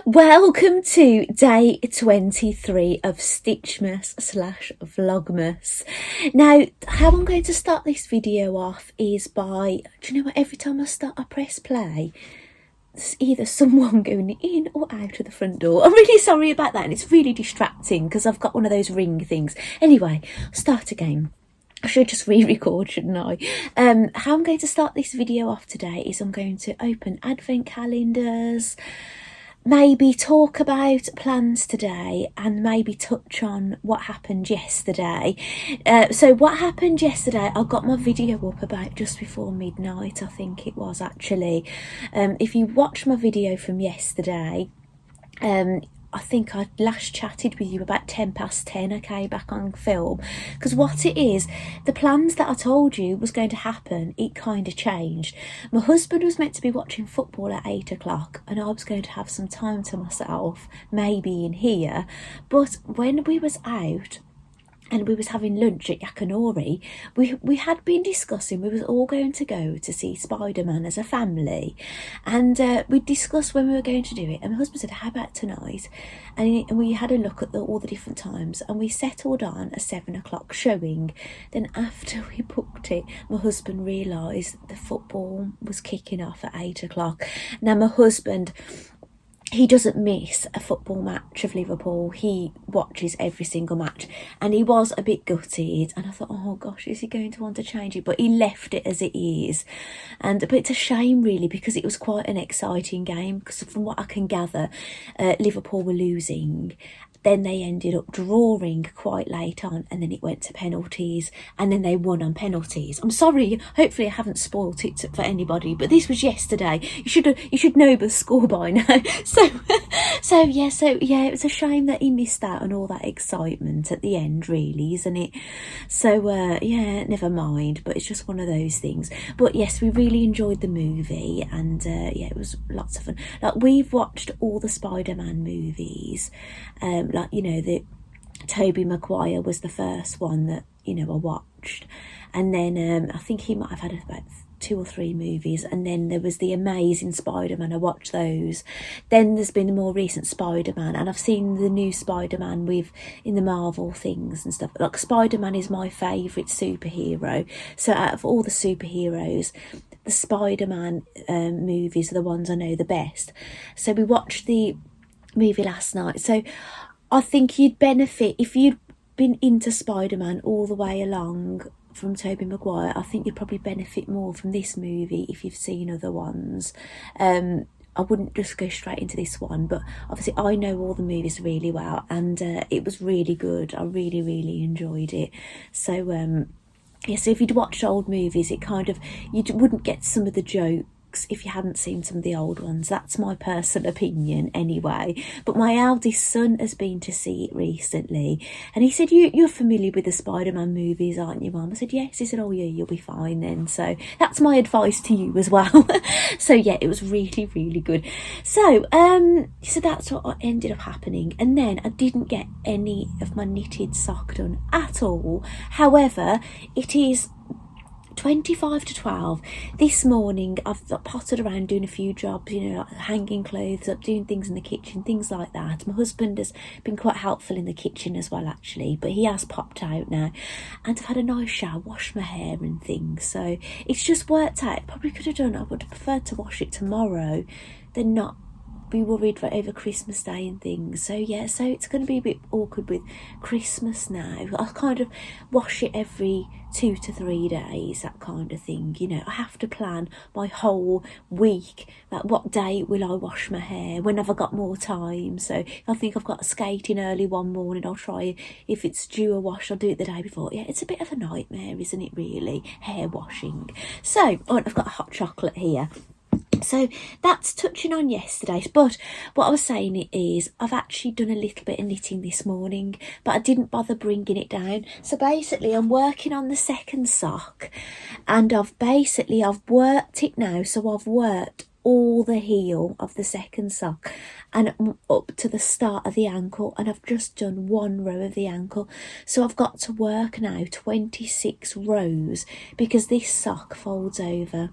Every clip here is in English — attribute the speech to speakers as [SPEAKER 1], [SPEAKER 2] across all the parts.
[SPEAKER 1] Welcome to day 23 of Stitchmas / Vlogmas. Now, how I'm going to start this video off is by, do you know what, every time I press play, there's either someone going in or out of the front door. I'm really sorry about that, and it's really distracting because I've got one of those ring things. Anyway, start again. I should just re-record, shouldn't I? How I'm going to start this video off today is I'm going to open advent calendars, maybe talk about plans today, and maybe touch on what happened yesterday. So what happened yesterday, I got my video up about just before midnight, I think it was actually. If you watch my video from yesterday, I think I last chatted with you about 10:10, okay, back on film. Because what it is, the plans that I told you was going to happen, it kind of changed. My husband was meant to be watching football at 8 o'clock, and I was going to have some time to myself, maybe in here. But when we was out and we was having lunch at Yakanori, we had been discussing, we was all going to go to see Spider-Man as a family, and we discussed when we were going to do it, and my husband said, how about tonight? And we had a look at all the different times, and we settled on a 7 o'clock showing. Then after we booked it, my husband realised the football was kicking off at 8 o'clock. Now my husband, he doesn't miss a football match of Liverpool. He watches every single match, and he was a bit gutted, and I thought, oh gosh, is he going to want to change it? But he left it as it is. But it's a shame really, because it was quite an exciting game, because from what I can gather, Liverpool were losing. Then they ended up drawing quite late on, and then it went to penalties, and then they won on penalties. I'm sorry, hopefully I haven't spoilt it for anybody, but this was yesterday. You should know the score by now. So yeah, it was a shame that he missed out on all that excitement at the end, really, isn't it? So yeah, never mind. But it's just one of those things. But yes, we really enjoyed the movie, and yeah, it was lots of fun. Like, we've watched all the Spider-Man movies. Like, you know, the Tobey Maguire was the first one that, you know, I watched, and then I think he might have had about 2 or 3 movies, and then there was the Amazing Spider-Man. I watched those. Then there's been the more recent Spider-Man, and I've seen the new Spider-Man in the Marvel things and stuff. Like, Spider-Man is my favourite superhero, so out of all the superheroes, the Spider-Man movies are the ones I know the best. So we watched the movie last night, so I think you'd benefit if you'd been into Spider-Man all the way along from Tobey Maguire. I think you'd probably benefit more from this movie if you've seen other ones. I wouldn't just go straight into this one, but obviously I know all the movies really well, and it was really good. I really enjoyed it. So yeah, so if you'd watched old movies, it kind of, you wouldn't get some of the jokes if you hadn't seen some of the old ones. That's my personal opinion anyway. But my eldest son has been to see it recently, and he said, you're familiar with the Spider-Man movies, aren't you, Mum? I said, yes. He said, oh yeah, you'll be fine then. So that's my advice to you as well. So yeah, it was really good. So so that's what ended up happening. And then I didn't get any of my knitted sock done at all. However, it is 11:55. This morning I've pottered around doing a few jobs, you know, like hanging clothes up, doing things in the kitchen, things like that. My husband has been quite helpful in the kitchen as well, actually, but he has popped out now, and I've had a nice shower, washed my hair and things, so it's just worked out. Probably could have done, I would have preferred to wash it tomorrow than not be worried for over Christmas Day and things. So yeah, so it's going to be a bit awkward with Christmas now. I kind of wash it every 2 to 3 days, that kind of thing, you know. I have to plan my whole week, like what day will I wash my hair, when have I got more time. So if I think I've got skating early one morning, I'll try, if it's due a wash, I'll do it the day before. Yeah, it's a bit of a nightmare, isn't it, really, hair washing. So I've got a hot chocolate here. So that's touching on yesterday's, but what I was saying is I've actually done a little bit of knitting this morning, but I didn't bother bringing it down. So basically I'm working on the second sock, and I've worked it now. So I've worked all the heel of the second sock and up to the start of the ankle, and I've just done 1 row of the ankle. So I've got to work now 26 rows because this sock folds over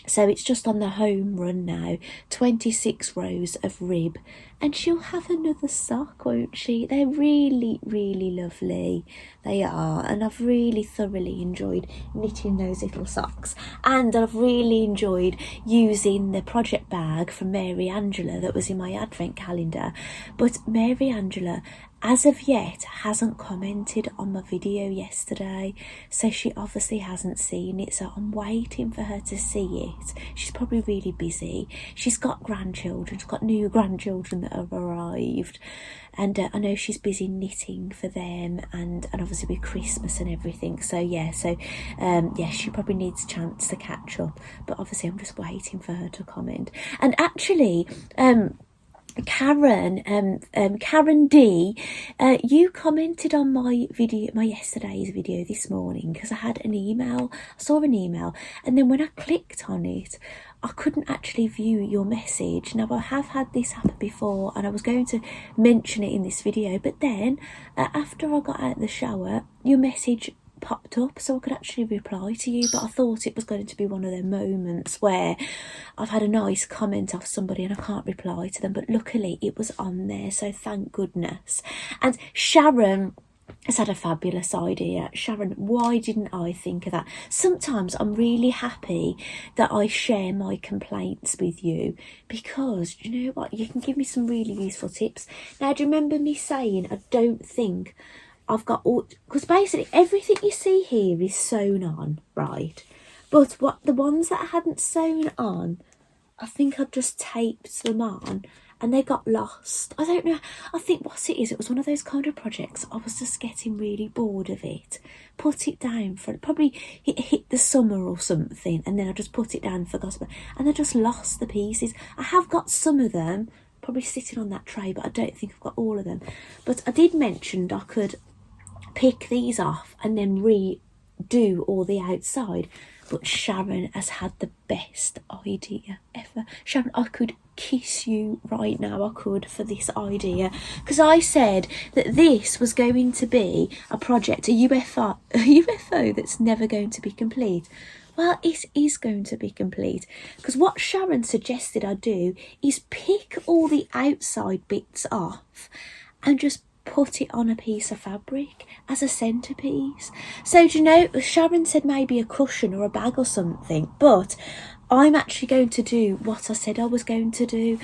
[SPEAKER 1] So it's just on the home run now, 26 rows of rib, and she'll have another sock, won't she? They're really, really lovely. They are, and I've really thoroughly enjoyed knitting those little socks, and I've really enjoyed using the project bag from Mary Angela that was in my advent calendar. But Mary Angela, as of yet, hasn't commented on my video yesterday, so she obviously hasn't seen it, so I'm waiting for her to see it. She's probably really busy. She's got grandchildren, she's got new grandchildren that have arrived, and I know she's busy knitting for them, and obviously with Christmas and everything, so yeah, she probably needs a chance to catch up, but obviously I'm just waiting for her to comment. And actually, Karen D, you commented on my video, my yesterday's video this morning, because I had an email. I saw an email, and then when I clicked on it, I couldn't actually view your message. Now, I have had this happen before, and I was going to mention it in this video, but then after I got out of the shower, your message popped up, so I could actually reply to you, but I thought it was going to be one of them moments where I've had a nice comment off somebody and I can't reply to them, but luckily it was on there, so thank goodness. And Sharon has had a fabulous idea. Sharon, why didn't I think of that? Sometimes I'm really happy that I share my complaints with you, because you know what, you can give me some really useful tips. Now, do you remember me saying I don't think I've got all, because basically everything you see here is sewn on, right? But what the ones that I hadn't sewn on, I think I'd just taped them on and they got lost. I don't know. I think what it is, it was one of those kind of projects. I was just getting really bored of it. Put it down for, probably it hit the summer or something, and then I just put it down, forgot about it, and I just lost the pieces. I have got some of them probably sitting on that tray, but I don't think I've got all of them. But I did mention I could pick these off and then redo all the outside, but Sharon has had the best idea ever. Sharon, I could kiss you right now, I could, for this idea, because I said that this was going to be a project, a UFO that's never going to be complete. Well, it is going to be complete, because what Sharon suggested I do is pick all the outside bits off and just put it on a piece of fabric as a centerpiece. So, do you know, Sharon said maybe a cushion or a bag or something, but I'm actually going to do what I said I was going to do.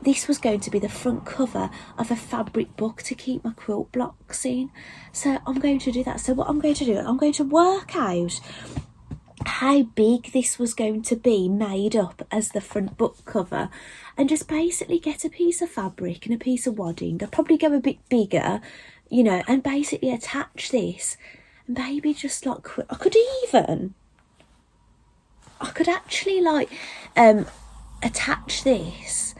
[SPEAKER 1] This was going to be the front cover of a fabric book to keep my quilt blocks in. So I'm going to do that. So what I'm going to do, I'm going to work out how big this was going to be made up as the front book cover, and just basically get a piece of fabric and a piece of wadding. I'd probably go a bit bigger, you know, and basically attach this, and maybe just like, I could actually like attach this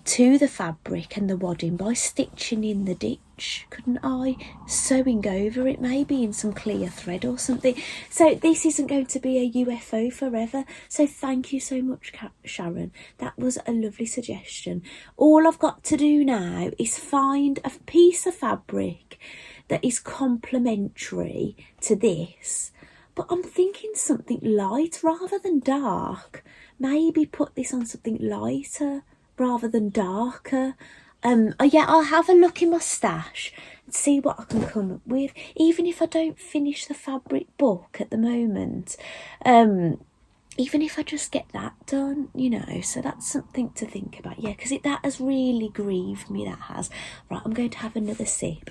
[SPEAKER 1] to the fabric and the wadding by stitching in the ditch, couldn't I? Sewing over it maybe in some clear thread or something. So this isn't going to be a UFO forever. So thank you so much, Sharon. That was a lovely suggestion. All I've got to do now is find a piece of fabric that is complementary to this, but I'm thinking something light rather than dark. Maybe put this on something lighter rather than darker. Yeah, I'll have a look in my stash and see what I can come up with, even if I don't finish the fabric book at the moment. Even if I just get that done, you know, so that's something to think about. Yeah, because that has really grieved me, that has. Right, I'm going to have another sip.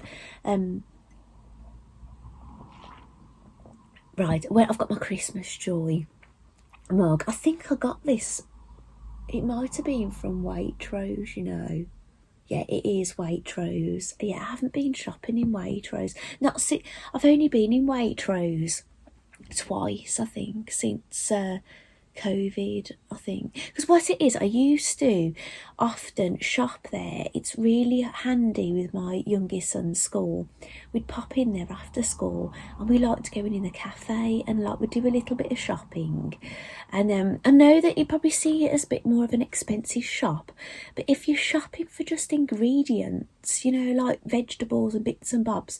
[SPEAKER 1] Right, well, I've got my Christmas Joy mug. I think I got this, it might have been from Waitrose, you know. Yeah, it is Waitrose. Yeah, I haven't been shopping in Waitrose. I've only been in Waitrose twice, I think, since COVID, I think. Because what it is, I often shop there. It's really handy with my youngest son's school. We'd pop in there after school, and we like to go in the cafe and like we'd do a little bit of shopping. And I know that you probably see it as a bit more of an expensive shop, but if you're shopping for just ingredients, you know, like vegetables and bits and bobs,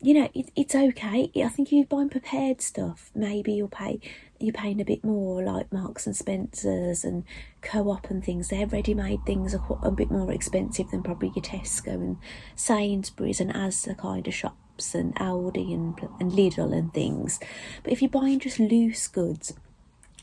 [SPEAKER 1] you know, it's okay. I think if you're buying prepared stuff, maybe you're paying a bit more, like Marks and Spencer's and Co-op and things. Their ready-made things are a bit more expensive than probably your Tesco and Sainsbury's and Asda kind of shops and Aldi and Lidl and things. But if you're buying just loose goods,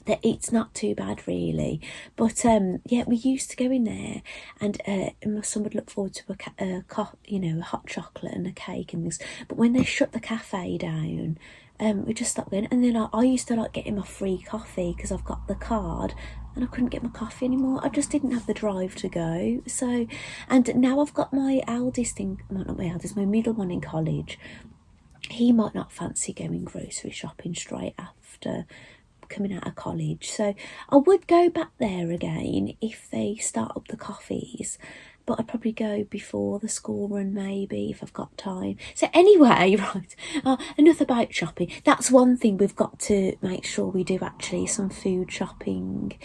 [SPEAKER 1] that it's not too bad really. But yeah, we used to go in there, and my son would look forward to a hot chocolate and a cake and things. But when they shut the cafe down, we just stopped going. And then I used to like getting my free coffee because I've got the card, and I couldn't get my coffee anymore. I just didn't have the drive to go. So, and now I've got my eldest my middle one in college. He might not fancy going grocery shopping straight after coming out of college, so I would go back there again if they start up the coffees, but I'd probably go before the school run maybe if I've got time. So anyway, right, enough about shopping. That's one thing we've got to make sure we do, actually, some food shopping.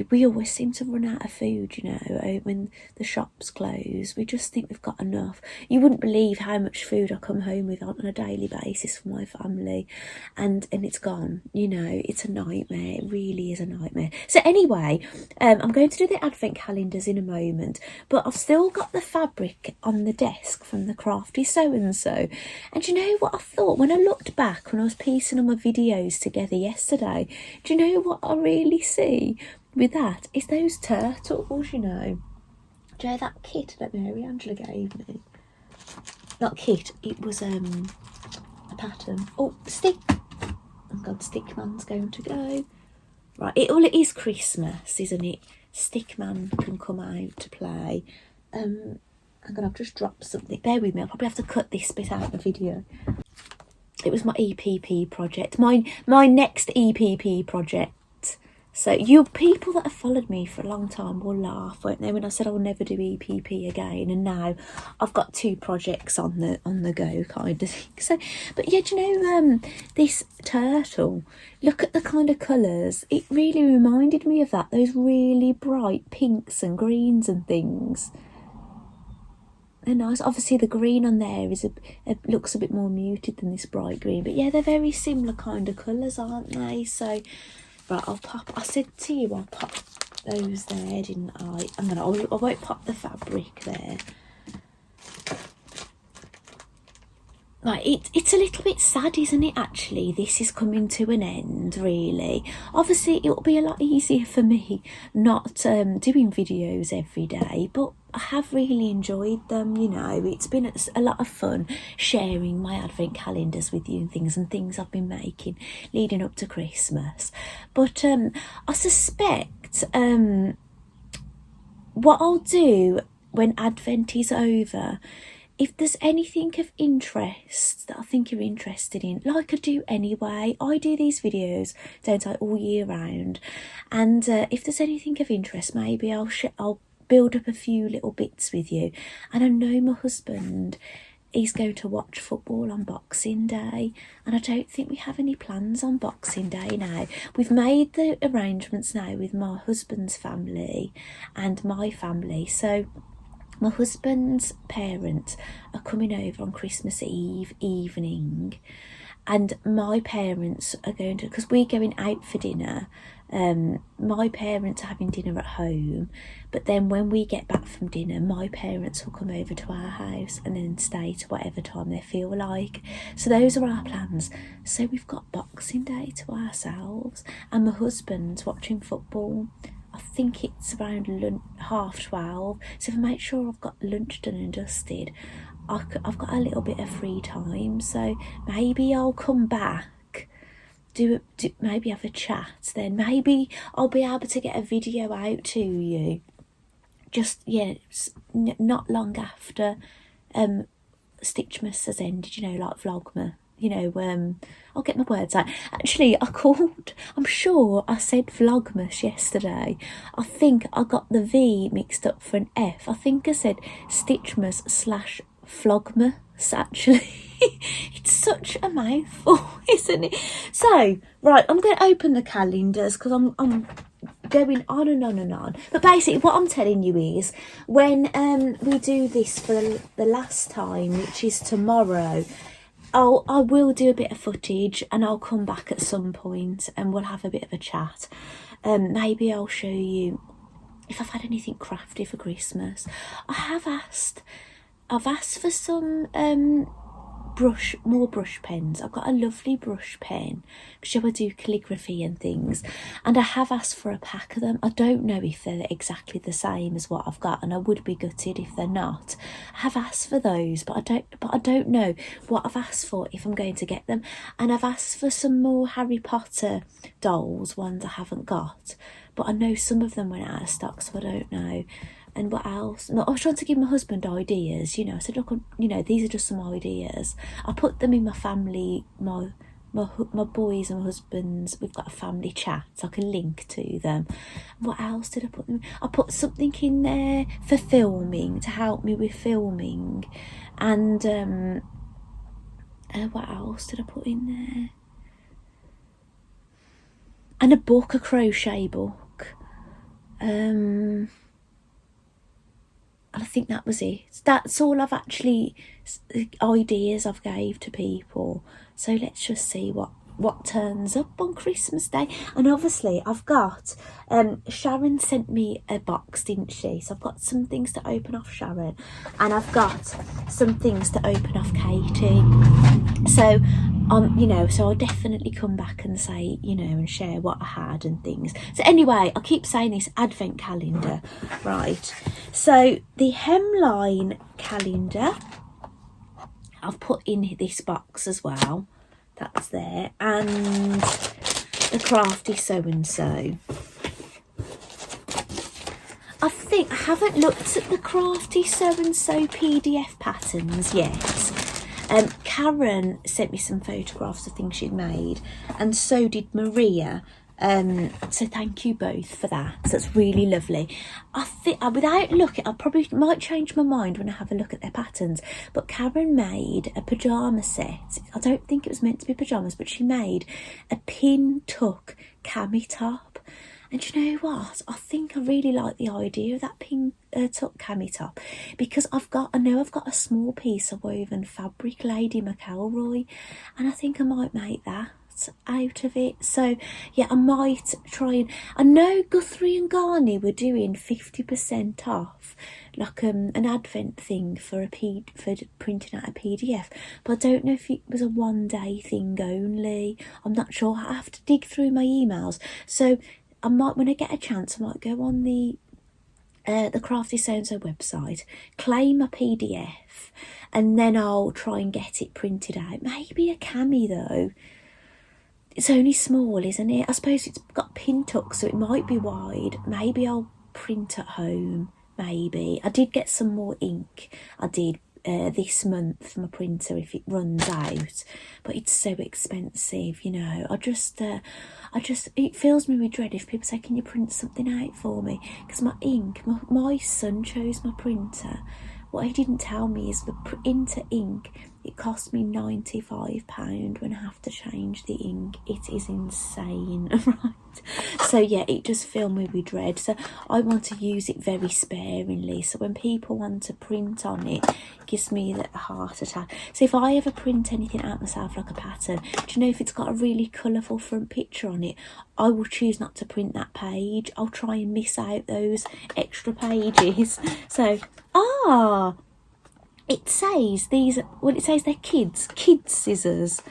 [SPEAKER 1] We always seem to run out of food, you know, when the shops close. We just think we've got enough. You wouldn't believe how much food I come home with on a daily basis for my family, and it's gone, you know. It's a nightmare. It really is a nightmare. So anyway, I'm going to do the advent calendars in a moment, but I've still got the fabric on the desk from the Crafty So-and-So. And you know what I thought when I looked back, when I was piecing all my videos together yesterday? Do you know what I really see with that? Is those turtles, you know. Do you know that kit that Mary Angela gave me? Not kit, it was a pattern. Oh, stick. Oh God, Stickman's going to go. Right, it is Christmas, isn't it? Stickman can come out to play. I've just dropped something. Bear with me, I'll probably have to cut this bit out of the video. It was my EPP project. My next EPP project. So you people that have followed me for a long time will laugh, won't they, when I said I'll never do EPP again, and now I've got 2 projects on the go kind of thing. So, but yeah, do you know this turtle? Look at the kind of colours. It really reminded me of that. Those really bright pinks and greens and things. They're nice. Obviously, the green on there looks a bit more muted than this bright green, but yeah, they're very similar kind of colours, aren't they? So. Right, I said to you I'll pop those there, didn't I? I won't pop the fabric there. Right, it's a little bit sad, isn't it, actually? This is coming to an end, really. Obviously, it'll be a lot easier for me not doing videos every day, but I have really enjoyed them, you know. It's been a lot of fun sharing my advent calendars with you and things I've been making leading up to Christmas. But I suspect what I'll do when Advent is over, if there's anything of interest that I think you're interested in, like I do anyway, I do these videos, don't I, all year round, and if there's anything of interest, maybe I'll build up a few little bits with you. And I know my husband is going to watch football on Boxing Day, and I don't think we have any plans on Boxing Day now. We've made the arrangements now with my husband's family and my family, so my husband's parents are coming over on Christmas Eve evening, and my parents are going to, because we're going out for dinner, my parents are having dinner at home, but then when we get back from dinner, my parents will come over to our house and then stay to whatever time they feel like. So those are our plans. So we've got Boxing Day to ourselves, and my husband's watching football. I think it's around 12:30, so if I make sure I've got lunch done and dusted, I've got a little bit of free time, so maybe I'll come back, maybe have a chat, then maybe I'll be able to get a video out to you, just, yeah, not long after Stitchmas has ended, you know, like Vlogmas. you know, I'll get my words out. Actually, I'm sure I said Vlogmas yesterday. I think I got the V mixed up for an F. I think I said Stitchmas / Vlogmas, actually. It's such a mouthful, isn't it? So, right, I'm going to open the calendars because I'm going on and on and on. But basically what I'm telling you is when we do this for the last time, which is tomorrow, I will do a bit of footage and I'll come back at some point and we'll have a bit of a chat. Maybe I'll show you if I've had anything crafty for Christmas. I've asked for some more brush pens. I've got a lovely brush pen because I do calligraphy and things, and I have asked for a pack of them. I don't know if they're exactly the same as what I've got, and I would be gutted if they're not. I have asked for those, but I don't know what I've asked for, if I'm going to get them. And I've asked for some more Harry Potter dolls, ones I haven't got, but I know some of them went out of stock, so I don't know. And what else? I was trying to give my husband ideas, you know. I said, look, you know, these are just some ideas. I put them in my family, my boys and my husband's. We've got a family chat, so I can link to them. What else did I put them in? I put something in there for filming, to help me with filming. And what else did I put in there? And a book, a crochet book. I think that was it. That's all I've actually, ideas I've gave to people. So let's just see what turns up on Christmas Day. And obviously I've got, Sharon sent me a box, didn't she? So I've got some things to open off Sharon, and I've got some things to open off Katie. So you know, so I'll definitely come back and say, you know, and share what I had and things. So anyway, I keep saying this advent calendar, right? So the hemline calendar I've put in this box as well. That's there. And the crafty so-and-so. I think I haven't looked at the crafty so-and-so PDF patterns yet. Karen sent me some photographs of things she'd made, and so did Maria. So thank you both for that. So it's really lovely. I think without looking, I probably might change my mind when I have a look at their patterns. But Karen made a pyjama set. I don't think it was meant to be pyjamas, but she made a pin tuck cami top. And you know what? I think I really like the idea of that pin tuck cami top, because I know I've got a small piece of woven fabric, Lady McElroy, and I think I might make that out of it. So yeah, I might try. And I know Guthrie and Garney were doing 50% off, like an advent thing for printing out a PDF, but I don't know if it was a one-day thing only. I'm not sure. I have to dig through my emails. So I might, when I get a chance, I might go on the Crafty So-and-so website, claim a PDF, and then I'll try and get it printed out. Maybe a cami though. It's only small, isn't it? I suppose it's got pin tucks, so it might be wide. Maybe I'll print at home, maybe. I did get some more ink. I did this month from a printer if it runs out, but it's so expensive, you know. I just it fills me with dread if people say, can you print something out for me? Because my ink, my son chose my printer. What he didn't tell me is the printer ink, it cost me £95 when I have to change the ink. It is insane, right? So yeah, it just filled me with dread. So I want to use it very sparingly. So when people want to print on it, it gives me a heart attack. So if I ever print anything out myself, like a pattern, do you know, if it's got a really colourful front picture on it, I will choose not to print that page. I'll try and miss out those extra pages. So, it says it says they're kids scissors,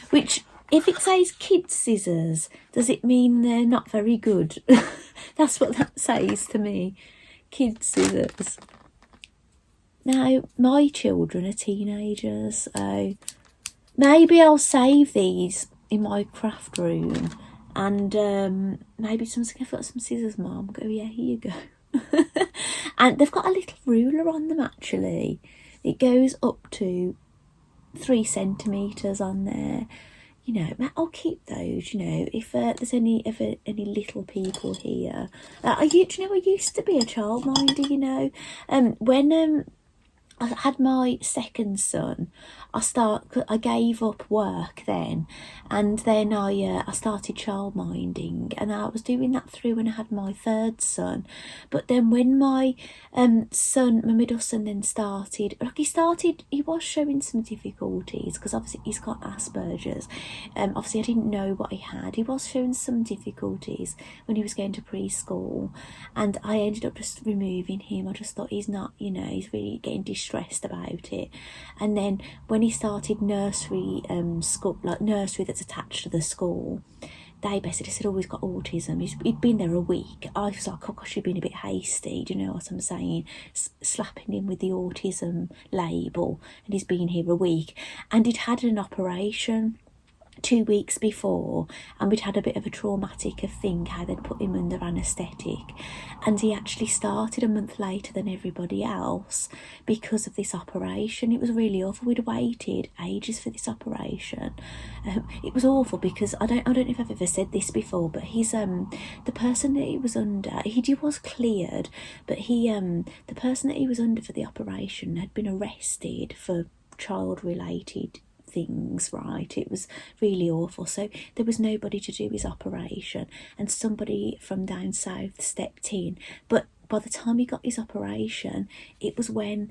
[SPEAKER 1] which, if it says kids scissors, does it mean they're not very good? That's what that says to me, kids scissors. Now, my children are teenagers, so maybe I'll save these in my craft room, and maybe someone's going to put some scissors, Mum. Go, yeah, here you go. And they've got a little ruler on them, actually. It goes up to 3 centimetres on there. You know, I'll keep those, you know, if there's any little people here. Do you know, I used to be a childminder, you know. When I had my second son, I gave up work then, and then I started childminding, and I was doing that through when I had my third son. But then when my my middle son then started, he was showing some difficulties because obviously he's got Asperger's. Obviously I didn't know what he had. He was showing some difficulties when he was going to preschool, and I ended up just removing him. I just thought he's not, you know, he's really getting distressed about it. And then when he started nursery, school, like nursery that's attached to the school, they basically said, oh, he's got autism. He'd been there a week. I was like, oh gosh, you've been a bit hasty, do you know what I'm saying? Slapping him with the autism label, and he's been here a week. And he'd had an operation 2 weeks before, and we'd had a bit of a traumatic thing, how they'd put him under anaesthetic, and he actually started a month later than everybody else because of this operation. It was really awful. We'd waited ages for this operation. It was awful because I don't know if I've ever said this before, but he's the person that he was under, he was cleared, but the person that he was under for the operation had been arrested for child related things, right? It was really awful. So there was nobody to do his operation, and somebody from down south stepped in. But by the time he got his operation, it was when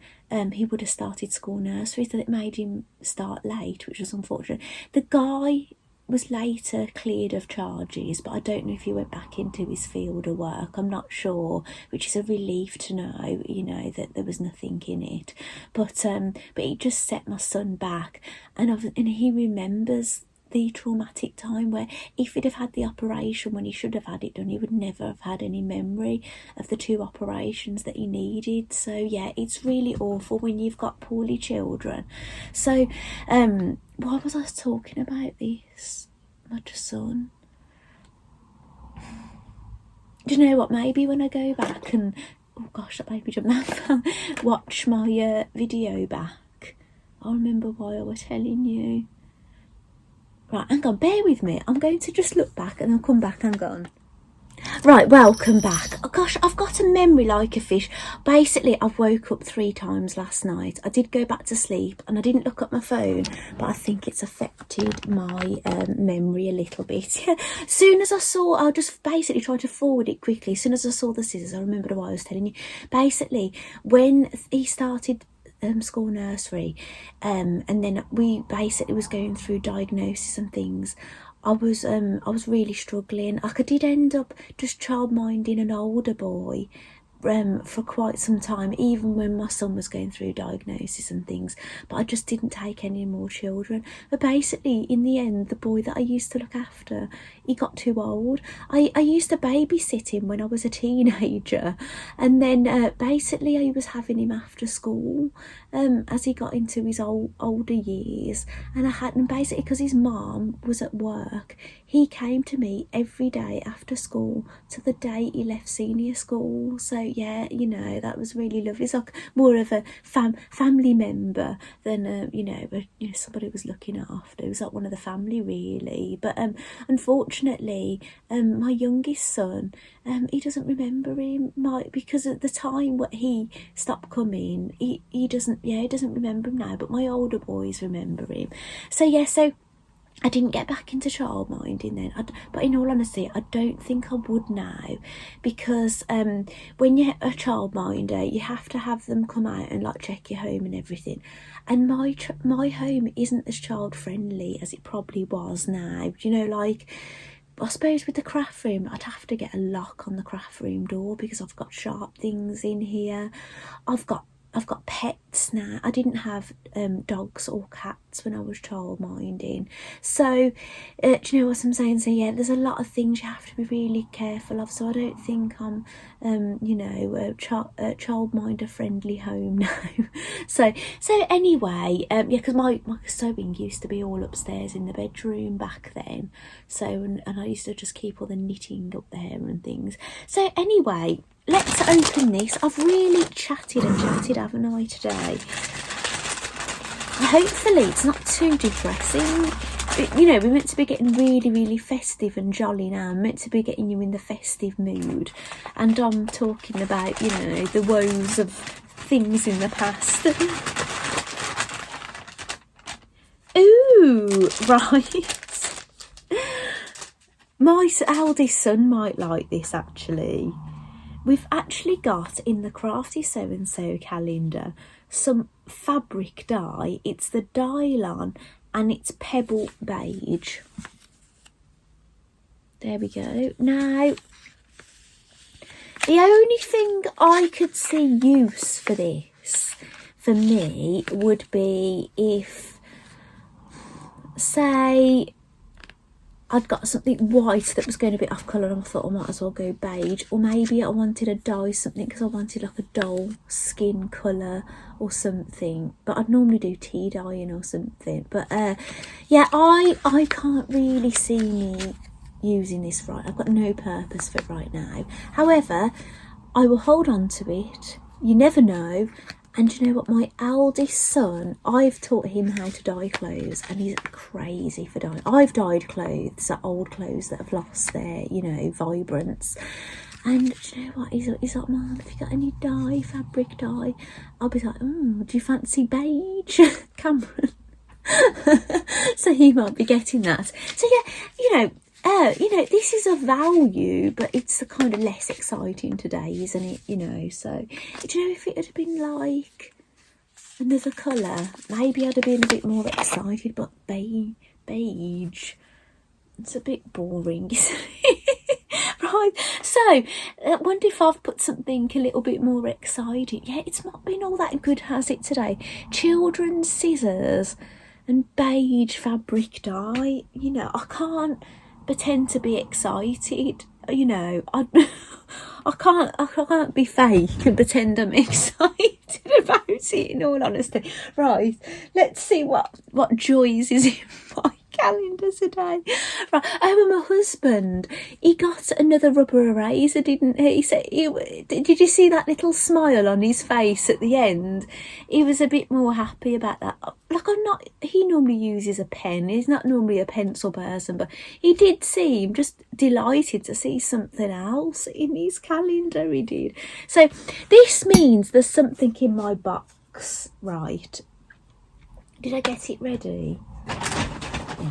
[SPEAKER 1] he would have started school nursery, so it made him start late, which was unfortunate. The guy was later cleared of charges, but I don't know if he went back into his field of work. I'm not sure, which is a relief to know, you know, that there was nothing in it. But it just set my son back, and he remembers the traumatic time where if he'd have had the operation when he should have had it done, he would never have had any memory of the 2 operations that he needed. So yeah, it's really awful when you've got poorly children. So why was I talking about this? My son. Do you know what, maybe when I go back and, oh gosh, that baby jumped that, watch my video back, I'll remember why I was telling you. Right, hang on, bear with me. I'm going to just look back and I'll come back. Hang on. Right, welcome back. Oh gosh, I've got a memory like a fish. Basically, I woke up 3 times last night. I did go back to sleep and I didn't look at my phone, but I think it's affected my memory a little bit. Soon as I saw, I'll just basically try to forward it quickly. As soon as I saw the scissors, I remembered what I was telling you. Basically, when he started school nursery, and then we basically was going through diagnosis and things, I was really struggling. I did end up just childminding an older boy for quite some time, even when my son was going through diagnosis and things, but I just didn't take any more children. But basically in the end, the boy that I used to look after, he got too old. I used to babysit him when I was a teenager, and then basically I was having him after school as he got into his older years, and basically because his mom was at work, he came to me every day after school to the day he left senior school. So yeah, you know, that was really lovely. It's like more of a family member than somebody was looking after. It was like one of the family really. But unfortunately, my youngest son, he doesn't remember him, because at the time when he stopped coming, he doesn't remember him now. But my older boys remember him. So yeah, so I didn't get back into childminding then, but in all honesty, I don't think I would now, because when you're a childminder, you have to have them come out and like check your home and everything. And my home isn't as child friendly as it probably was now. You know, like, I suppose with the craft room, I'd have to get a lock on the craft room door because I've got sharp things in here. I've got pets now. I didn't have dogs or cats when I was childminding. So, do you know what I'm saying? So yeah, there's a lot of things you have to be really careful of. So I don't think I'm, a childminder friendly home now. So anyway, yeah, because my sewing used to be all upstairs in the bedroom back then. So and I used to just keep all the knitting up there and things. So anyway, let's open this. I've really chatted, haven't I, today? Hopefully it's not too depressing. You know, we're meant to be getting really, really festive and jolly now. I'm meant to be getting you in the festive mood. And I'm talking about, you know, the woes of things in the past. Ooh, right. My eldest son might like this, actually. We've actually got in the Crafty So-and-So calendar some fabric dye. It's the Dylon and it's Pebble Beige. There we go. Now, the only thing I could see use for this, for me, would be if, say, I'd got something white that was going a bit off colour and I thought I might as well go beige, or maybe I wanted to dye something because I wanted like a dull skin colour or something, but I'd normally do tea dyeing or something. But yeah, I can't really see me using this right. I've got no purpose for it right now. However, I will hold on to it. You never know. And you know what, my eldest son, I've taught him how to dye clothes and he's crazy for dyeing. I've dyed clothes, old clothes that have lost their, you know, vibrance. And do you know what, he's like, Mum, have you got any dye, fabric dye? I'll be like, do you fancy beige, Cameron? So he might be getting that. So yeah, you know, this is a value, but it's the kind of less exciting today, isn't it? You know, so do you know, if it had been like another colour, maybe I'd have been a bit more excited, but beige, it's a bit boring, isn't it? Right, so I wonder if I've put something a little bit more exciting. Yeah, it's not been all that good, has it, today? Children's scissors and beige fabric dye. You know, I can't pretend to be excited, you know. I can't be fake and pretend I'm excited about it, in all honesty. Right, let's see what joys is in my calendar today. Right, and my husband, he got another rubber eraser, didn't he? So did you see that little smile on his face at the end? He was a bit more happy about that. Like, he normally uses a pen, he's not normally a pencil person, but he did seem just delighted to see something else in his calendar, he did. So this means there's something in my box, right? Did I get it ready? Yeah.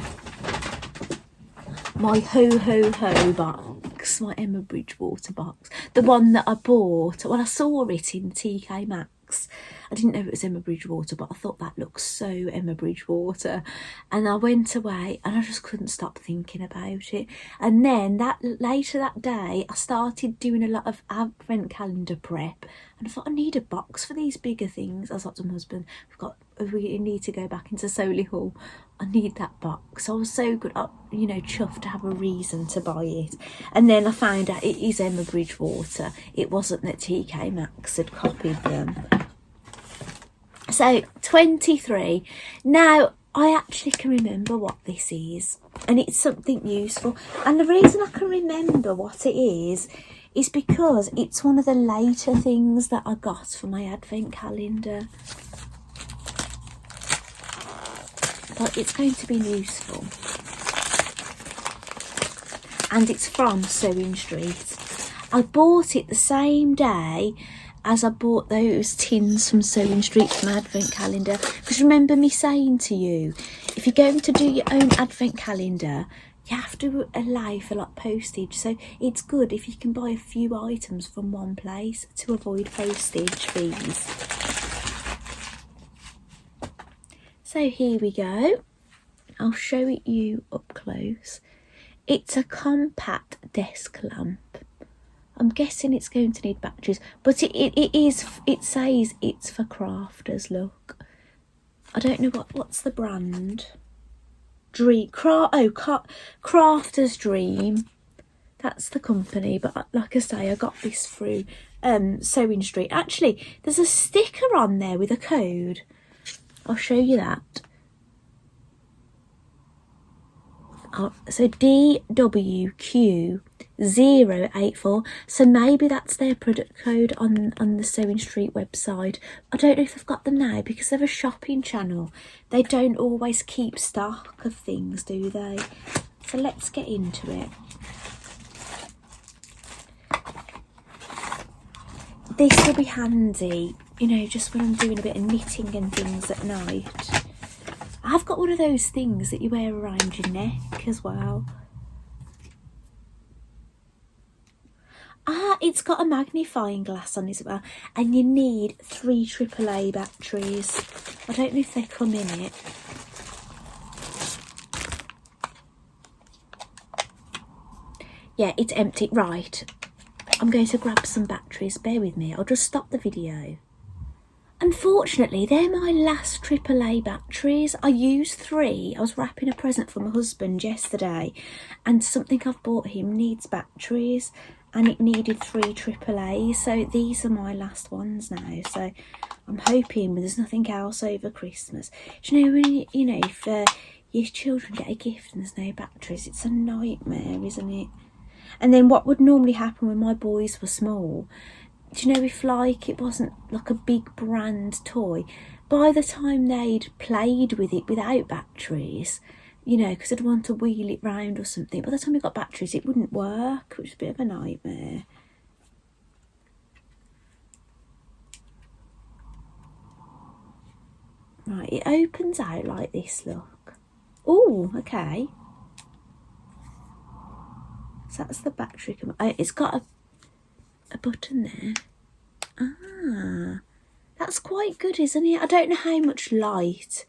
[SPEAKER 1] My ho box, my Emma Bridgewater box, the one that I bought. Well, I saw it in TK Maxx. I didn't know it was Emma Bridgewater, but I thought that looked so Emma Bridgewater, and I went away and I just couldn't stop thinking about it. And then later that day, I started doing a lot of advent calendar prep, and I thought, I need a box for these bigger things. I was like to my husband, we need to go back into Solihull. I need that box. I was so good, you know, chuffed to have a reason to buy it. And then I found out it is Emma Bridgewater. It wasn't that TK Maxx had copied them. So 23. Now I actually can remember what this is, and it's something useful. And the reason I can remember what it is because it's one of the later things that I got for my advent calendar. But it's going to be useful. And it's from Sewing Street. I bought it the same day as I bought those tins from Sewing Street for my advent calendar. Because remember me saying to you, if you're going to do your own advent calendar, you have to allow for like postage. So it's good if you can buy a few items from one place to avoid postage fees. So here we go. I'll show it you up close. It's a compact desk lamp. I'm guessing it's going to need batteries, but it says it's for crafters. Look, I don't know what's the brand. Crafters Dream. That's the company, but like I say, I got this through Sewing Street. Actually, there's a sticker on there with a code. I'll show you that. So DWQ084. So maybe that's their product code on the Sewing Street website. I don't know if they've got them now because they're a shopping channel. They don't always keep stock of things, do they? So let's get into it. This will be handy, you know, just when I'm doing a bit of knitting and things at night. I've got one of those things that you wear around your neck as well. It's got a magnifying glass on it as well, and you need 3 AAA batteries. I don't know if they come in it. Yeah, it's empty. Right, I'm going to grab some batteries. Bear with me, I'll just stop the video. Unfortunately, they're my last AAA batteries. I used 3. I was wrapping a present for my husband yesterday, and something I've bought him needs batteries, and it needed 3 AAA. So these are my last ones now. So I'm hoping there's nothing else over Christmas. Do you know when you know if your children get a gift and there's no batteries, it's a nightmare, isn't it? And then what would normally happen when my boys were small, do you know, if like it wasn't like a big brand toy, by the time they'd played with it without batteries, you know, because I'd want to wheel it round or something, by the time we got batteries it wouldn't work, which was a bit of a nightmare. Right, it opens out like this, look. Oh, okay. So that's the battery. It's got a button there. Ah, that's quite good, isn't it? I don't know how much light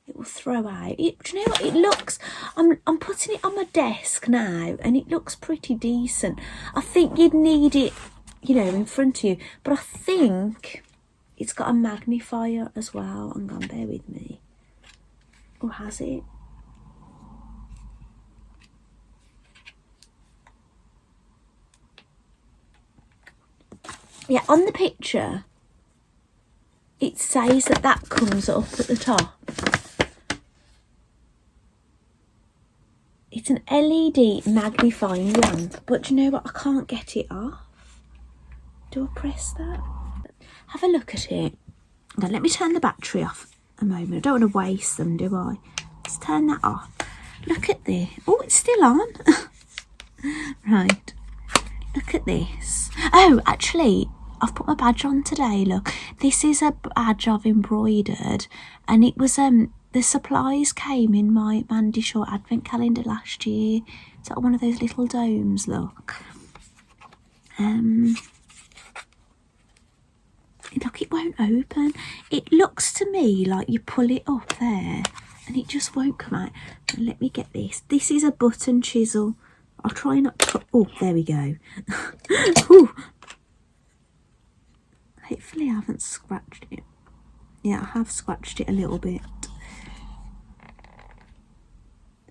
[SPEAKER 1] it will throw out. Do you know what it looks? I'm putting it on my desk now, and it looks pretty decent. I think you'd need it, you know, in front of you, but I think it's got a magnifier as well. Hang on, bear with me. Or has it? Yeah, on the picture it says that comes up at the top. It's an LED magnifying lamp, but do you know what? I can't get it off. Do I press that? Have a look at it. Now let me turn the battery off a moment. I don't want to waste them, do I? Let's turn that off. Look at this. Oh, it's still on. Right. Look at this. Oh, actually, I've put my badge on today, look. This is a badge I've embroidered, and it was, the supplies came in my Mandy Short advent calendar last year. It's like one of those little domes, look. Look, it won't open. It looks to me like you pull it up there, and it just won't come out. And let me get this. This is a button chisel. I'll try not to... Oh, there we go. Ooh. Hopefully I haven't scratched it. Yeah, I have scratched it a little bit.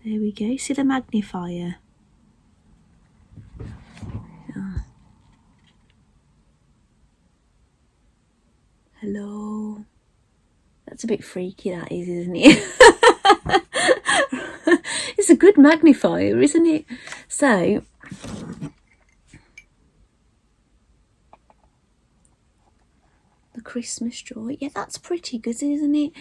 [SPEAKER 1] There we go. See the magnifier? Oh. Hello. That's a bit freaky, that is, isn't it? It's a good magnifier, isn't it? So, the Christmas joy. Yeah, that's pretty good, isn't it?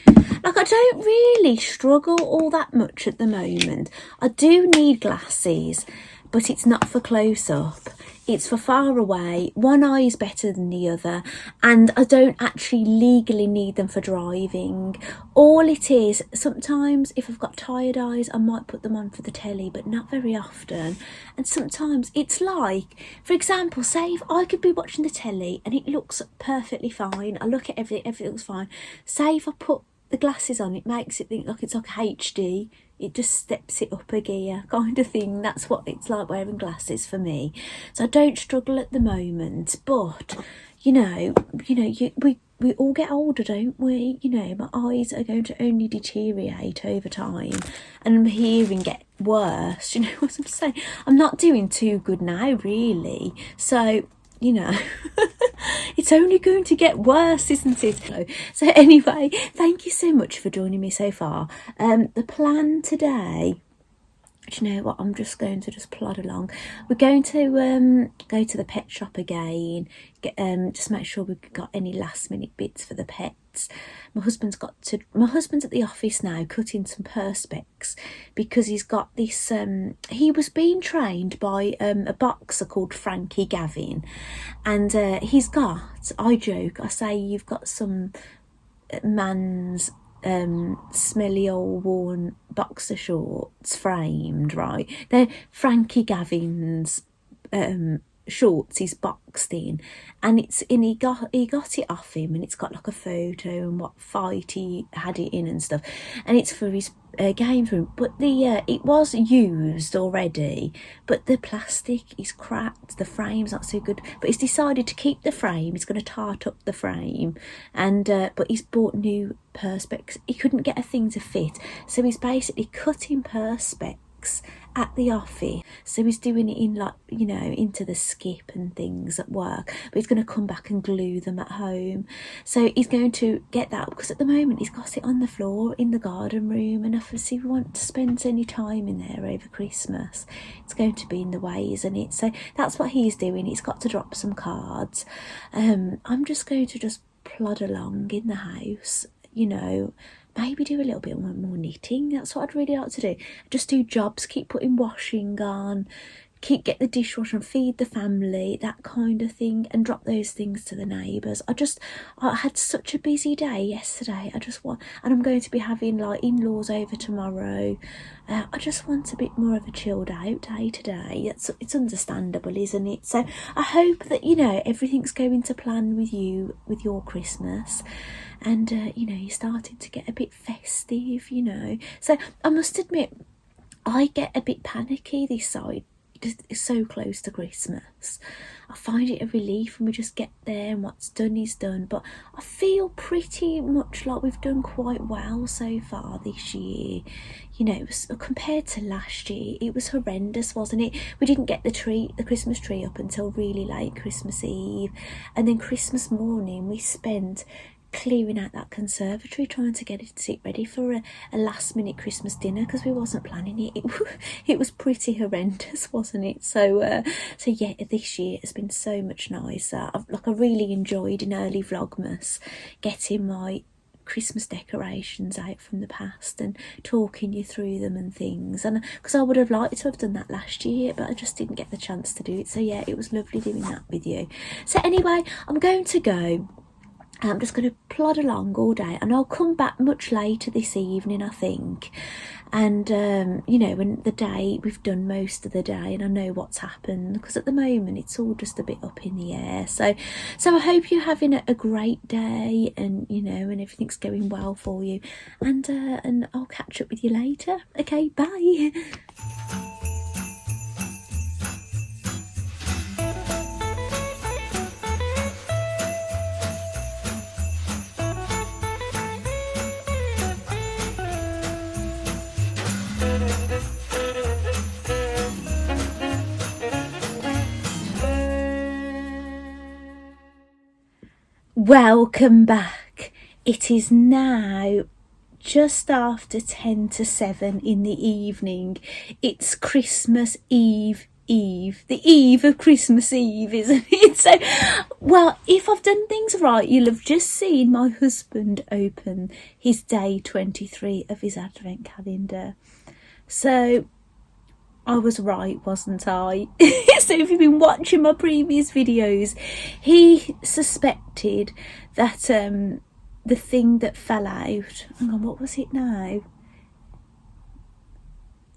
[SPEAKER 1] Like, I don't really struggle all that much at the moment. I do need glasses, but it's not for close-up. It's for far away. One eye is better than the other, and I don't actually legally need them for driving. All it is, sometimes if I've got tired eyes, I might put them on for the telly, but not very often. And sometimes it's like, for example, say if I could be watching the telly and it looks perfectly fine, I look at everything looks fine. Say if I put the glasses on, it makes it think like it's like HD. It just steps it up a gear kind of thing. That's what it's like wearing glasses for me. So I don't struggle at the moment, but we all get older, don't we? You know, my eyes are going to only deteriorate over time, and my hearing get worse. You know what I'm saying? I'm not doing too good now, really. So, you know, it's only going to get worse, isn't it? So anyway, thank you so much for joining me so far. The plan today do you know what, I'm just going to just plod along. We're going to go to the pet shop again, get just make sure we've got any last minute bits for the pets. My husband's at the office now cutting some perspex because he's got this he was being trained by a boxer called Frankie Gavin, and he's got, I joke, I say, you've got some man's smelly old worn boxer shorts framed, right? They're Frankie Gavin's shorts he's boxed in, and he got it off him, and it's got like a photo and what fight he had it in and stuff, and it's for his games room. But the it was used already, but the plastic is cracked, the frame's not so good, but he's decided to keep the frame. He's going to tart up the frame, and but he's bought new perspex. He couldn't get a thing to fit, so he's basically cutting perspex at the office. So he's doing it in, like, you know, into the skip and things at work, but he's going to come back and glue them at home. So he's going to get that, because at the moment he's got it on the floor in the garden room, and if he wants to spend any time in there over Christmas, it's going to be in the way, isn't it? So that's what he's doing. He's got to drop some cards. I'm just going to just plod along in the house, you know, maybe do a little bit more knitting. That's what I'd really like to do. Just do jobs, keep putting washing on, get the dishwasher and feed the family, that kind of thing, and drop those things to the neighbours. I had such a busy day yesterday. And I'm going to be having like in-laws over tomorrow. I just want a bit more of a chilled out day today. It's understandable, isn't it? So I hope that, you know, everything's going to plan with you with your Christmas, and you know, you're starting to get a bit festive, you know. So I must admit, I get a bit panicky this side. It's so close to Christmas. I find it a relief when we just get there and what's done is done. But I feel pretty much like we've done quite well so far this year. You know, it was, compared to last year, it was horrendous, wasn't it? We didn't get the Christmas tree up until really late Christmas Eve, and then Christmas morning we spent clearing out that conservatory, trying to get it ready for a last minute Christmas dinner, because we wasn't planning it. It was pretty horrendous, wasn't it? So yeah, this year has been so much nicer. I really enjoyed in early Vlogmas getting my Christmas decorations out from the past and talking you through them and things, and because I would have liked to have done that last year, but I just didn't get the chance to do it. So yeah, it was lovely doing that with you. So anyway, I'm going to go. I'm just going to plod along all day, and I'll come back much later this evening, I think. And, you know, when the day, we've done most of the day and I know what's happened, because at the moment it's all just a bit up in the air. So I hope you're having a great day, and, you know, and everything's going well for you. And I'll catch up with you later. Okay, bye. Welcome back. It is now just after 10 to 7 in the evening. It's Christmas Eve, the eve of Christmas Eve, isn't it? So, well, if I've done things right, you'll have just seen my husband open his day 23 of his advent calendar. So I was right, wasn't I? So if you've been watching my previous videos, he suspected that the thing that fell out, hang on, what was it now?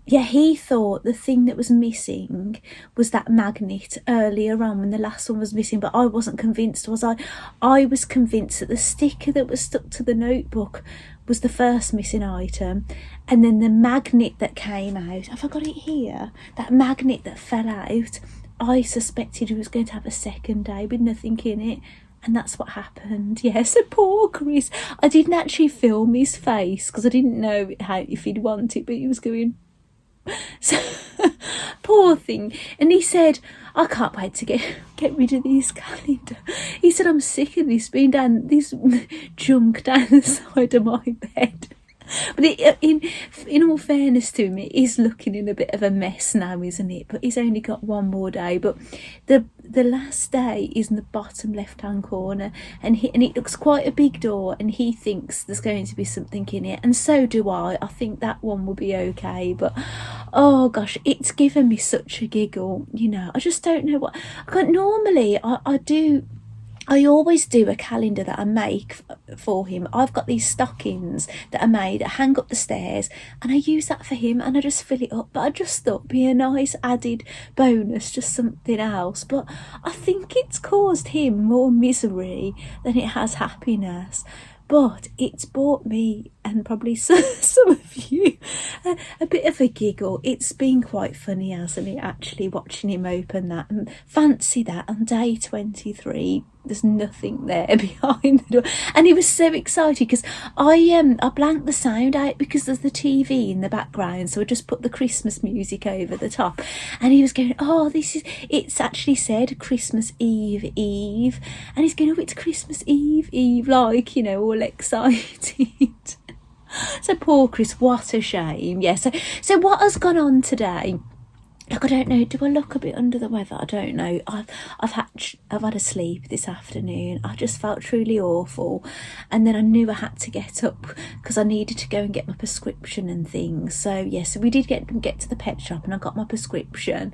[SPEAKER 1] Yeah, he thought the thing that was missing was that magnet earlier on when the last one was missing, but I wasn't convinced, was I? I was convinced that the sticker that was stuck to the notebook was the first missing item, and then the magnet that came out, have I got it here? That magnet that fell out, I suspected he was going to have a second day with nothing in it. And that's what happened. Yes, so poor Chris. I didn't actually film his face because I didn't know if he'd want it, but he was going... So, poor thing. And he said, I can't wait to get rid of this calendar. He said, I'm sick of this being down, this junk down the side of my bed. But in all fairness to him, it is looking in a bit of a mess now, isn't it? But he's only got one more day. But the last day is in the bottom left hand corner, and it looks quite a big door, and he thinks there's going to be something in it, and so do I. I think that one will be okay. But oh gosh, it's given me such a giggle. You know, I just don't know what. Normally I always do a calendar that I make for him. I've got these stockings that I made that hang up the stairs, and I use that for him, and I just fill it up. But I just thought it'd be a nice added bonus, just something else. But I think it's caused him more misery than it has happiness. But it's brought me, and probably some of you, a bit of a giggle. It's been quite funny, hasn't it, actually, watching him open that. And fancy that, on day 23, there's nothing there behind the door. And he was so excited because I blanked the sound out because there's the TV in the background, so I just put the Christmas music over the top. And he was going, oh, it's actually said Christmas Eve, Eve. And he's going, oh, it's Christmas Eve, Eve, like, you know, all excited. So poor Chris, what a shame. Yeah, so what has gone on today? Look, I don't know. Do I look a bit under the weather? I don't know. I've had a sleep this afternoon. I just felt truly awful, and then I knew I had to get up because I needed to go and get my prescription and things. So yes, so we did get to the pet shop, and I got my prescription.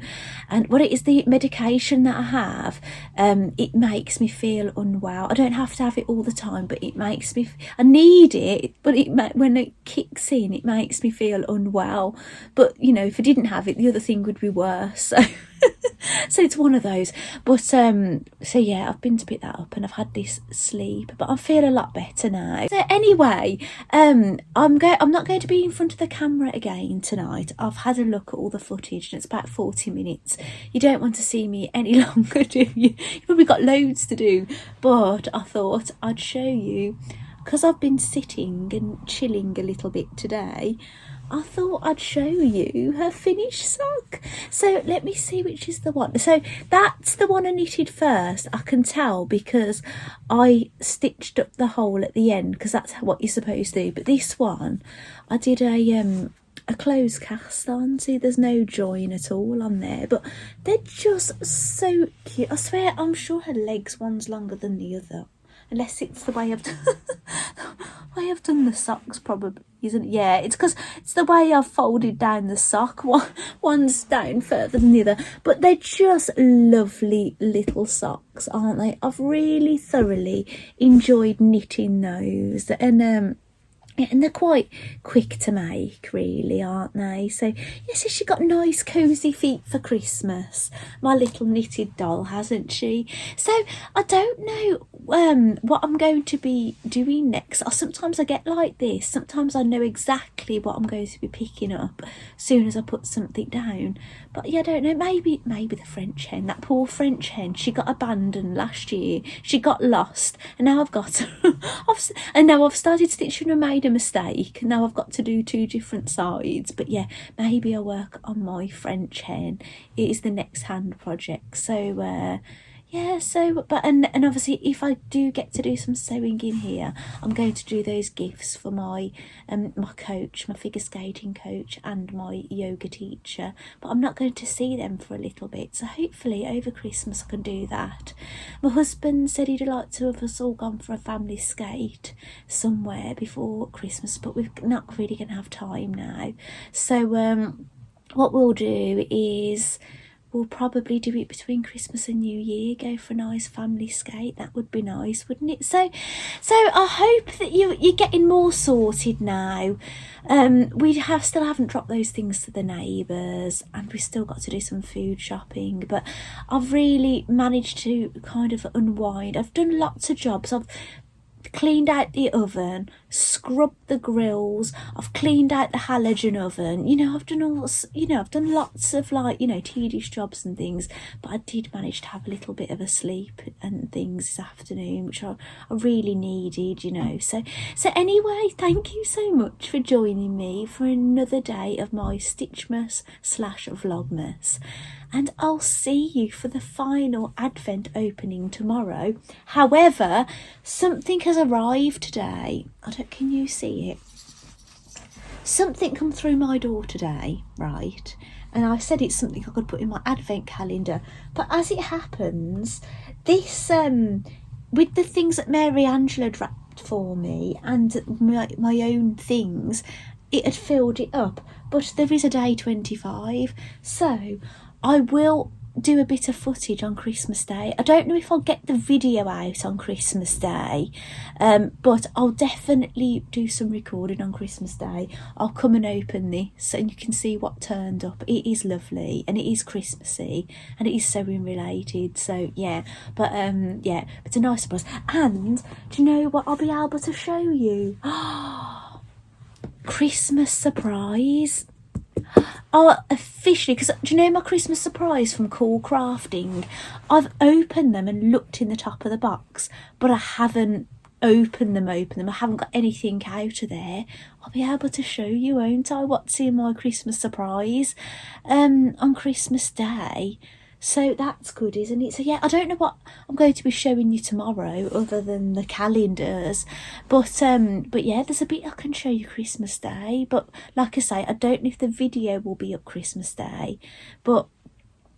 [SPEAKER 1] And what it is, the medication that I have, it makes me feel unwell. I don't have to have it all the time, but it makes me. I need it, but when it kicks in, it makes me feel unwell. But you know, if I didn't have it, the other thing would be worse. So it's one of those. But so yeah, I've been to pick that up, and I've had this sleep, but I feel a lot better now. So anyway, I'm not going to be in front of the camera again tonight. I've had a look at all the footage, and it's about 40 minutes. You don't want to see me any longer, do you? You've probably got loads to do, but I thought I'd show you, because I've been sitting and chilling a little bit today. I thought I'd show you her finished sock. So let me see which is the one. So that's the one I knitted first. I can tell because I stitched up the hole at the end, because that's what you're supposed to do. But this one, I did a closed cast on. See, there's no join at all on there, but they're just so cute. I swear, I'm sure her legs, one's longer than the other. Unless it's the way I've done the socks, probably, isn't it? Yeah, it's because it's the way I've folded down the sock. One's down further than the other. But they're just lovely little socks, aren't they? I've really thoroughly enjoyed knitting those. And they're quite quick to make, really, aren't they? So, yes, she's got nice cosy feet for Christmas. My little knitted doll, hasn't she? So, I don't know what I'm going to be doing next. Sometimes I get like this. Sometimes I know exactly what I'm going to be picking up as soon as I put something down. But, yeah, I don't know. Maybe the French hen. That poor French hen. She got abandoned last year. She got lost. And now I've got her. I've started stitching and made a mistake. Now I've got to do two different sides. But yeah, maybe I'll work on my French hen. It is the next hand project. So yeah, so but and obviously if I do get to do some sewing in here, I'm going to do those gifts for my my coach, my figure skating coach, and my yoga teacher. But I'm not going to see them for a little bit, so hopefully over Christmas I can do that. My husband said he'd like to have us all gone for a family skate somewhere before Christmas, but we're not really going to have time now. So what we'll do is we'll probably do it between Christmas and New Year, go for a nice family skate. That would be nice, wouldn't it? So I hope that you're getting more sorted now. We still haven't dropped those things to the neighbours, and we've still got to do some food shopping, but I've really managed to kind of unwind. I've done lots of jobs. I've cleaned out the oven, scrubbed the grills, I've cleaned out the halogen oven, I've done lots of tedious jobs and things, but I did manage to have a little bit of a sleep and things this afternoon, which I really needed, so anyway, thank you so much for joining me for another day of my Stitchmas / Vlogmas. And I'll see you for the final Advent opening tomorrow. However, something has arrived today. Can you see it? something come through my door today, right? And I said it's something I could put in my advent calendar. But as it happens, this with the things that Mary Angela had wrapped for me and my own things, it had filled it up. But there is a day 25, so I will do a bit of footage on Christmas Day. I don't know if I'll get the video out on Christmas Day, but I'll definitely do some recording on Christmas Day. I'll come and open this and you can see what turned up. It is lovely and it is Christmassy and it is sewing related, so yeah. But yeah, it's a nice surprise. And do you know what I'll be able to show you? Christmas surprise. Oh, officially, because do you know my Christmas surprise from Cool Crafting? I've opened them and looked in the top of the box, but I haven't opened them. I haven't got anything out of there. I'll be able to show you, won't I, what's in my Christmas surprise on Christmas Day. So that's good, isn't it? So yeah, I don't know what I'm going to be showing you tomorrow other than the calendars, but yeah, there's a bit I can show you Christmas Day. But like I say, I don't know if the video will be up Christmas Day, but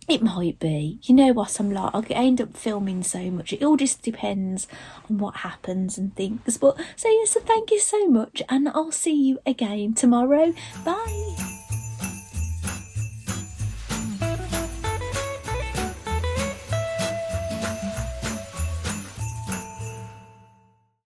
[SPEAKER 1] it might be. You know what I'm like, I end up filming so much. It all just depends on what happens and things. But so yeah, so thank you so much, and I'll see you again tomorrow. Bye.